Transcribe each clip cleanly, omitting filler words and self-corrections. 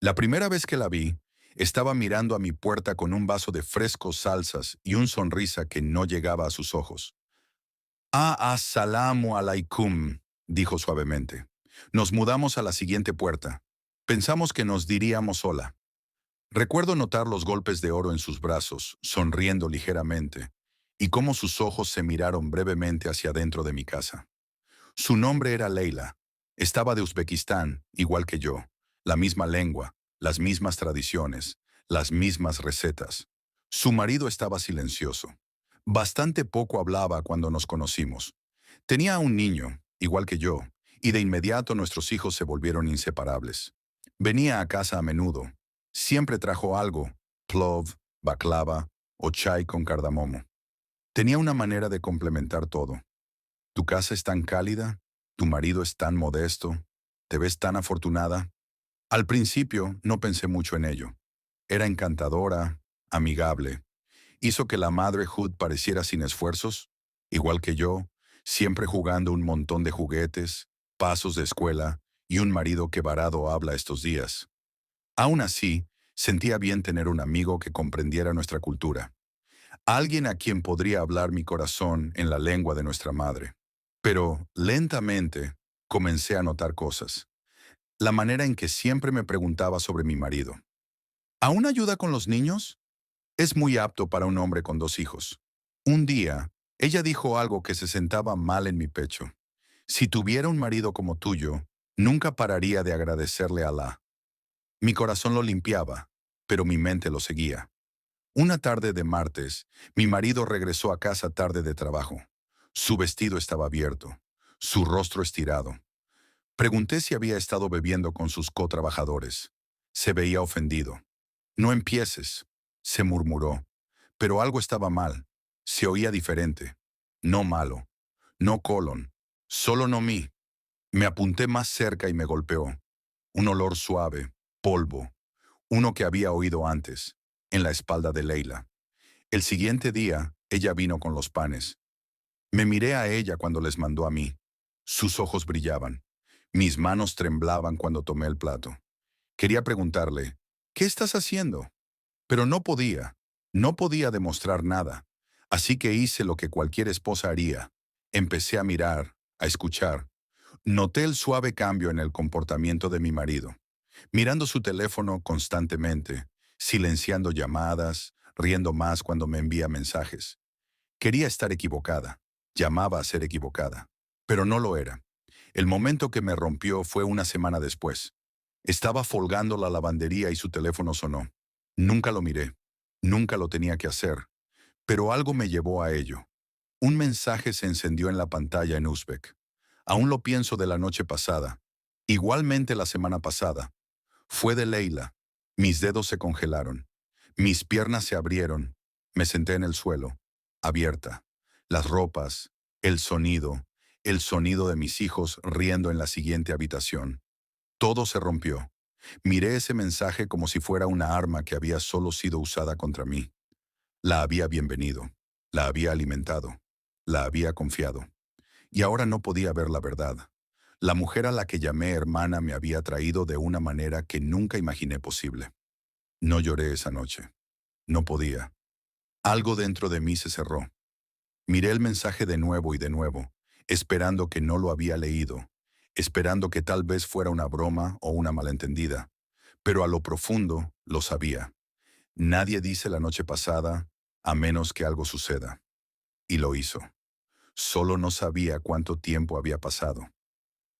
La primera vez que la vi, estaba mirando a mi puerta con un vaso de frescos salsas y una sonrisa que no llegaba a sus ojos. Assalamu alaikum, dijo suavemente. Nos mudamos a la siguiente puerta. Pensamos que nos diríamos hola. Recuerdo notar los golpes de oro en sus brazos, sonriendo ligeramente, y cómo sus ojos se miraron brevemente hacia adentro de mi casa. Su nombre era Leila. Estaba de Uzbekistán, igual que yo. La misma lengua, las mismas tradiciones, las mismas recetas. Su marido estaba silencioso. Bastante poco hablaba cuando nos conocimos. Tenía un niño, igual que yo, y de inmediato nuestros hijos se volvieron inseparables. Venía a casa a menudo. Siempre trajo algo, plov, baklava o chai con cardamomo. Tenía una manera de complementar todo. Tu casa es tan cálida, tu marido es tan modesto, te ves tan afortunada. Al principio no pensé mucho en ello. Era encantadora, amigable. Hizo que la madre Hood pareciera sin esfuerzos, igual que yo, siempre jugando un montón de juguetes, pasos de escuela y un marido que varado habla estos días. Aún así, sentía bien tener un amigo que comprendiera nuestra cultura. Alguien a quien podría hablar mi corazón en la lengua de nuestra madre. Pero, lentamente, comencé a notar cosas. La manera en que siempre me preguntaba sobre mi marido. ¿Aún ayuda con los niños? Es muy apto para un hombre con dos hijos. Un día, ella dijo algo que se sentaba mal en mi pecho. Si tuviera un marido como tuyo, nunca pararía de agradecerle a Alá. Mi corazón lo limpiaba, pero mi mente lo seguía. Una tarde de martes, mi marido regresó a casa tarde de trabajo. Su vestido estaba abierto, su rostro estirado. Pregunté si había estado bebiendo con sus cotrabajadores. Se veía ofendido. No empieces, se murmuró. Pero algo estaba mal. Se oía diferente. No malo. No colon. Solo no mí. Me apunté más cerca y me golpeó. Un olor suave, polvo. Uno que había oído antes, en la espalda de Leila. El siguiente día, ella vino con los panes. Me miré a ella cuando les mandó a mí. Sus ojos brillaban. Mis manos temblaban cuando tomé el plato. Quería preguntarle, ¿qué estás haciendo? Pero no podía. No podía demostrar nada. Así que hice lo que cualquier esposa haría. Empecé a mirar, a escuchar. Noté el suave cambio en el comportamiento de mi marido, mirando su teléfono constantemente, silenciando llamadas, riendo más cuando me envía mensajes. Quería estar equivocada. Llamaba a ser equivocada. Pero no lo era. El momento que me rompió fue una semana después. Estaba folgando la lavandería y su teléfono sonó. Nunca lo miré. Nunca lo tenía que hacer. Pero algo me llevó a ello. Un mensaje se encendió en la pantalla en Uzbek. Aún lo pienso de la noche pasada. Igualmente la semana pasada. Fue de Leila. Mis dedos se congelaron. Mis piernas se abrieron. Me senté en el suelo, abierta. Las ropas, el sonido de mis hijos riendo en la siguiente habitación. Todo se rompió. Miré ese mensaje como si fuera una arma que había solo sido usada contra mí. La había bienvenido, la había alimentado, la había confiado. Y ahora no podía ver la verdad. La mujer a la que llamé hermana me había traído de una manera que nunca imaginé posible. No lloré esa noche. No podía. Algo dentro de mí se cerró. Miré el mensaje de nuevo, esperando que no lo había leído, esperando que tal vez fuera una broma o una malentendida. Pero a lo profundo lo sabía. Nadie dice la noche pasada, a menos que algo suceda. Y lo hizo. Solo no sabía cuánto tiempo había pasado.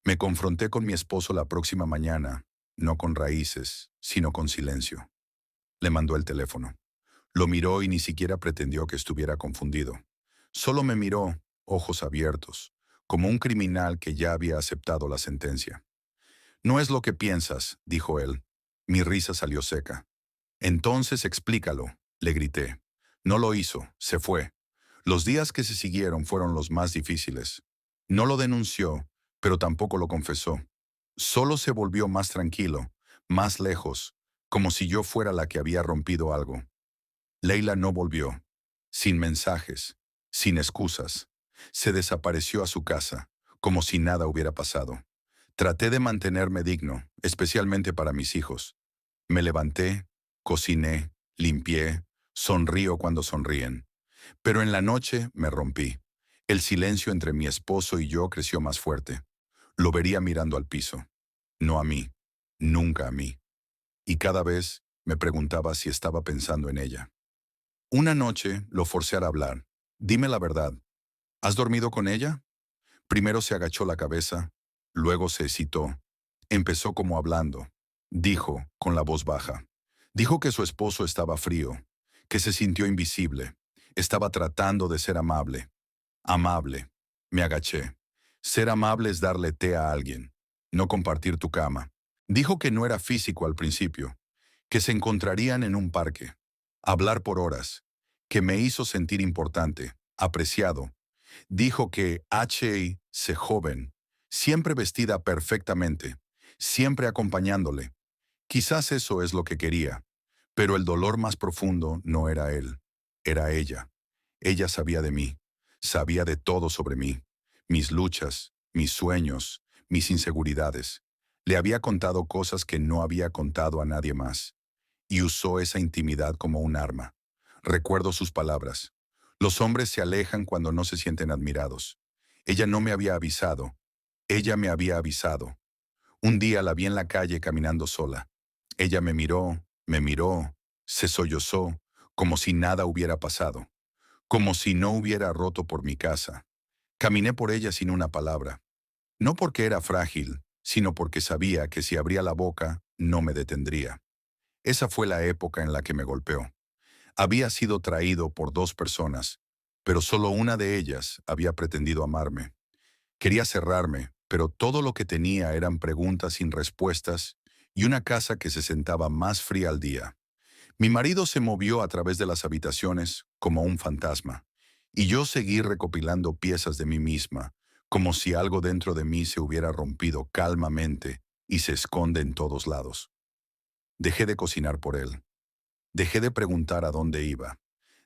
Me confronté con mi esposo la próxima mañana, no con raíces, sino con silencio. Le mandó el teléfono. Lo miró y ni siquiera pretendió que estuviera confundido. Solo me miró, ojos abiertos, como un criminal que ya había aceptado la sentencia. No es lo que piensas, dijo él. Mi risa salió seca. Entonces explícalo, le grité. No lo hizo, se fue. Los días que se siguieron fueron los más difíciles. No lo denunció, pero tampoco lo confesó. Solo se volvió más tranquilo, más lejos, como si yo fuera la que había rompido algo. Leila no volvió, sin mensajes, sin excusas. Se desapareció a su casa, como si nada hubiera pasado. Traté de mantenerme digno, especialmente para mis hijos. Me levanté, cociné, limpié, sonrío cuando sonríen. Pero en la noche me rompí. El silencio entre mi esposo y yo creció más fuerte. Lo vería mirando al piso. No a mí. Nunca a mí. Y cada vez me preguntaba si estaba pensando en ella. Una noche lo forcé a hablar. Dime la verdad. ¿Has dormido con ella? Primero se agachó la cabeza, luego se excitó. Empezó como hablando. Dijo, con la voz baja. Dijo que su esposo estaba frío, que se sintió invisible. Estaba tratando de ser amable. Amable. Me agaché. Ser amable es darle té a alguien, no compartir tu cama. Dijo que no era físico al principio, que se encontrarían en un parque. Hablar por horas, que me hizo sentir importante, apreciado. Dijo que H.I.C. joven, siempre vestida perfectamente, siempre acompañándole. Quizás eso es lo que quería, pero el dolor más profundo no era él, era ella. Ella sabía de mí, sabía de todo sobre mí, mis luchas, mis sueños, mis inseguridades. Le había contado cosas que no había contado a nadie más, y usó esa intimidad como un arma. Recuerdo sus palabras. Los hombres se alejan cuando no se sienten admirados. Ella no me había avisado. Ella me había avisado. Un día la vi en la calle caminando sola. Ella me miró, se sollozó, como si nada hubiera pasado, como si no hubiera roto por mi casa. Caminé por ella sin una palabra. No porque era frágil, sino porque sabía que si abría la boca, no me detendría. Esa fue la época en la que me golpeó. Había sido traído por dos personas, pero solo una de ellas había pretendido amarme. Quería cerrarme, pero todo lo que tenía eran preguntas sin respuestas y una casa que se sentaba más fría al día. Mi marido se movió a través de las habitaciones como un fantasma, y yo seguí recopilando piezas de mí misma, como si algo dentro de mí se hubiera rompido calmamente y se esconde en todos lados. Dejé de cocinar por él. Dejé de preguntar a dónde iba.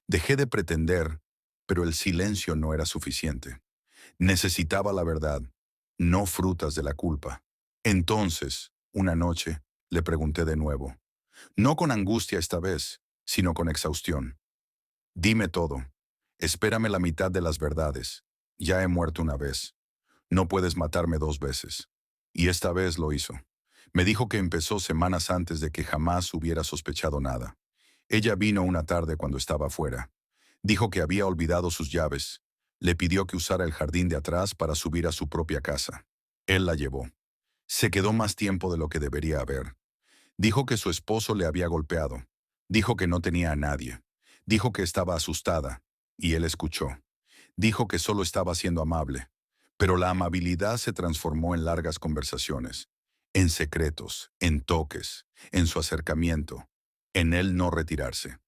Dejé de pretender, pero el silencio no era suficiente. Necesitaba la verdad, no frutas de la culpa. Entonces, una noche, le pregunté de nuevo, no con angustia esta vez, sino con exhaustión. Dime todo. Espérame la mitad de las verdades. Ya he muerto una vez. No puedes matarme dos veces. Y esta vez lo hizo. Me dijo que empezó semanas antes de que jamás hubiera sospechado nada. Ella vino una tarde cuando estaba afuera. Dijo que había olvidado sus llaves. Le pidió que usara el jardín de atrás para subir a su propia casa. Él la llevó. Se quedó más tiempo de lo que debería haber. Dijo que su esposo le había golpeado. Dijo que no tenía a nadie. Dijo que estaba asustada. Y él escuchó. Dijo que solo estaba siendo amable. Pero la amabilidad se transformó en largas conversaciones, en secretos, en toques, en su acercamiento, en él no retirarse.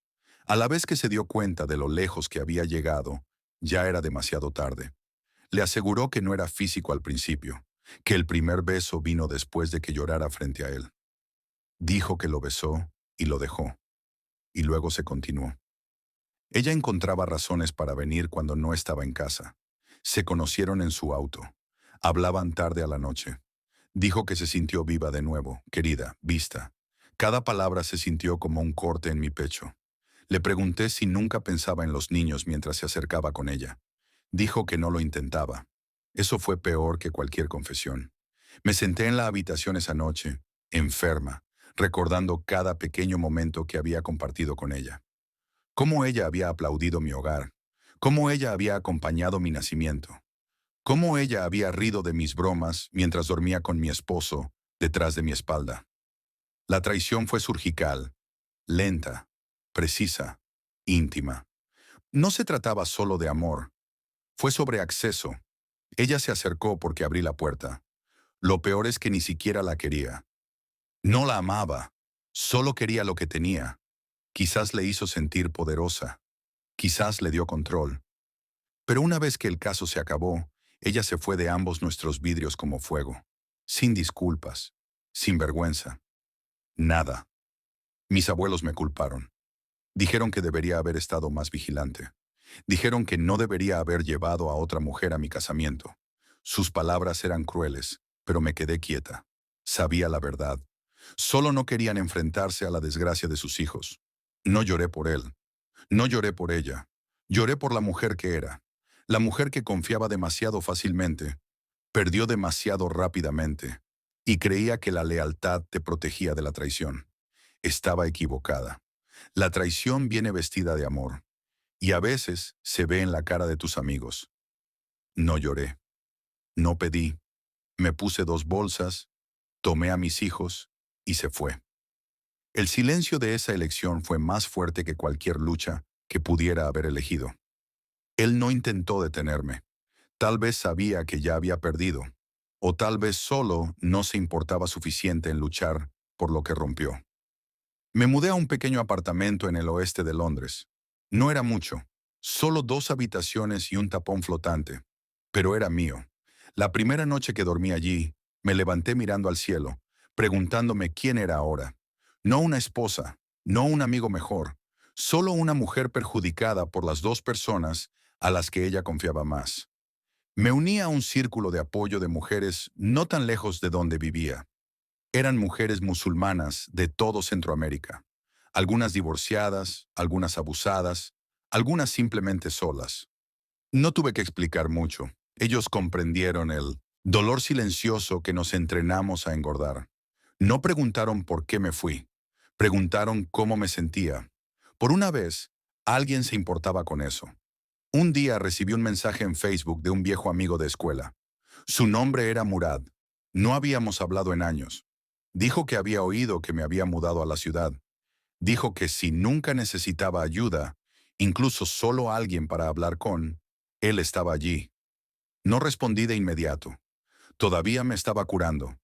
A la vez que se dio cuenta de lo lejos que había llegado, ya era demasiado tarde. Le aseguró que no era físico al principio, que el primer beso vino después de que llorara frente a él. Dijo que lo besó y lo dejó, y luego se continuó. Ella encontraba razones para venir cuando no estaba en casa. Se conocieron en su auto. Hablaban tarde a la noche. Dijo que se sintió viva de nuevo, querida, vista. Cada palabra se sintió como un corte en mi pecho. Le pregunté si nunca pensaba en los niños mientras se acercaba con ella. Dijo que no lo intentaba. Eso fue peor que cualquier confesión. Me senté en la habitación esa noche, enferma, recordando cada pequeño momento que había compartido con ella. Cómo ella había aplaudido mi hogar, cómo ella había acompañado mi nacimiento, cómo ella había rido de mis bromas mientras dormía con mi esposo detrás de mi espalda. La traición fue surgical, lenta, precisa, íntima. No se trataba solo de amor, fue sobre acceso. Ella se acercó porque abrí la puerta. Lo peor es que ni siquiera la quería. No la amaba, solo quería lo que tenía. Quizás le hizo sentir poderosa, quizás le dio control. Pero una vez que el caso se acabó, ella se fue de ambos nuestros vidrios como fuego, sin disculpas, sin vergüenza, nada. Mis abuelos me culparon. Dijeron que debería haber estado más vigilante. Dijeron que no debería haber llevado a otra mujer a mi casamiento. Sus palabras eran crueles, pero me quedé quieta. Sabía la verdad. Solo no querían enfrentarse a la desgracia de sus hijos. No lloré por él. No lloré por ella. Lloré por la mujer que era. La mujer que confiaba demasiado fácilmente. Perdió demasiado rápidamente. Y creía que la lealtad te protegía de la traición. Estaba equivocada. La traición viene vestida de amor. Y a veces se ve en la cara de tus amigos. No lloré. No pedí. Me puse 2 bolsas, tomé a mis hijos y se fue. El silencio de esa elección fue más fuerte que cualquier lucha que pudiera haber elegido. Él no intentó detenerme. Tal vez sabía que ya había perdido, o tal vez solo no se importaba suficiente en luchar por lo que rompió. Me mudé a un pequeño apartamento en el oeste de Londres. No era mucho, solo 2 habitaciones y un tapón flotante, pero era mío. La primera noche que dormí allí, me levanté mirando al cielo, preguntándome quién era ahora. No una esposa, no un amigo mejor, solo una mujer perjudicada por las 2 personas a las que ella confiaba más. Me uní a un círculo de apoyo de mujeres no tan lejos de donde vivía. Eran mujeres musulmanas de todo Centroamérica. Algunas divorciadas, algunas abusadas, algunas simplemente solas. No tuve que explicar mucho. Ellos comprendieron el dolor silencioso que nos entrenamos a engordar. No preguntaron por qué me fui. Preguntaron cómo me sentía. Por una vez, alguien se importaba con eso. Un día recibí un mensaje en Facebook de un viejo amigo de escuela. Su nombre era Murad. No habíamos hablado en años. Dijo que había oído que me había mudado a la ciudad. Dijo que si nunca necesitaba ayuda, incluso solo alguien para hablar con, él estaba allí. No respondí de inmediato. Todavía me estaba curando.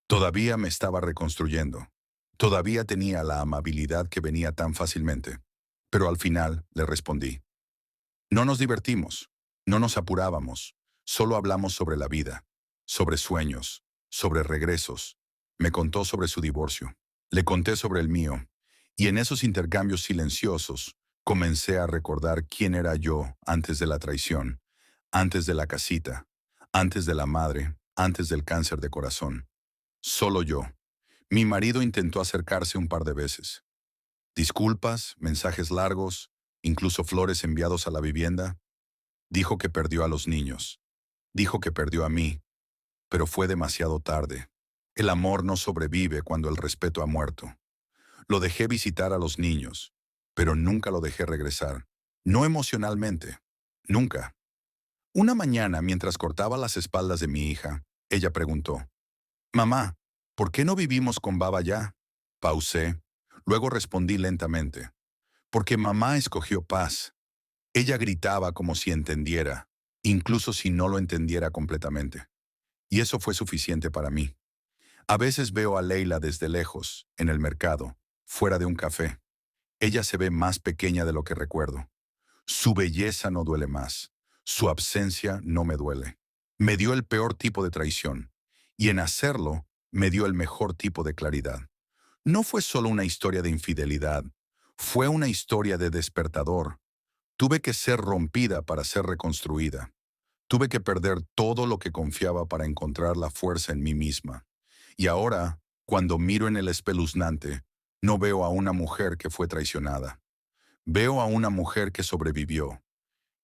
Todavía me estaba reconstruyendo. Todavía tenía la amabilidad que venía tan fácilmente. Pero al final le respondí. No nos divertimos, no nos apurábamos, solo hablamos sobre la vida, sobre sueños, sobre regresos. Me contó sobre su divorcio, le conté sobre el mío, y en esos intercambios silenciosos comencé a recordar quién era yo antes de la traición, antes de la casita, antes de la madre, antes del cáncer de corazón. Solo yo. Mi marido intentó acercarse un par de veces. Disculpas, mensajes largos, incluso flores enviados a la vivienda. Dijo que perdió a los niños. Dijo que perdió a mí, pero fue demasiado tarde. El amor no sobrevive cuando el respeto ha muerto. Lo dejé visitar a los niños, pero nunca lo dejé regresar. No emocionalmente. Nunca. Una mañana, mientras cortaba las espaldas de mi hija, ella preguntó, «Mamá, ¿por qué no vivimos con Baba ya?» Pausé. Luego respondí lentamente, «Porque mamá escogió paz». Ella gritaba como si entendiera, incluso si no lo entendiera completamente. Y eso fue suficiente para mí. A veces veo a Leila desde lejos, en el mercado, fuera de un café. Ella se ve más pequeña de lo que recuerdo. Su belleza no duele más. Su ausencia no me duele. Me dio el peor tipo de traición. Y en hacerlo, me dio el mejor tipo de claridad. No fue solo una historia de infidelidad. Fue una historia de despertador. Tuve que ser rompida para ser reconstruida. Tuve que perder todo lo que confiaba para encontrar la fuerza en mí misma. Y ahora, cuando miro en el espeluznante, no veo a una mujer que fue traicionada. Veo a una mujer que sobrevivió.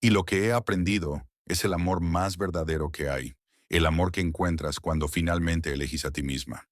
Y lo que he aprendido es el amor más verdadero que hay. El amor que encuentras cuando finalmente elegís a ti misma.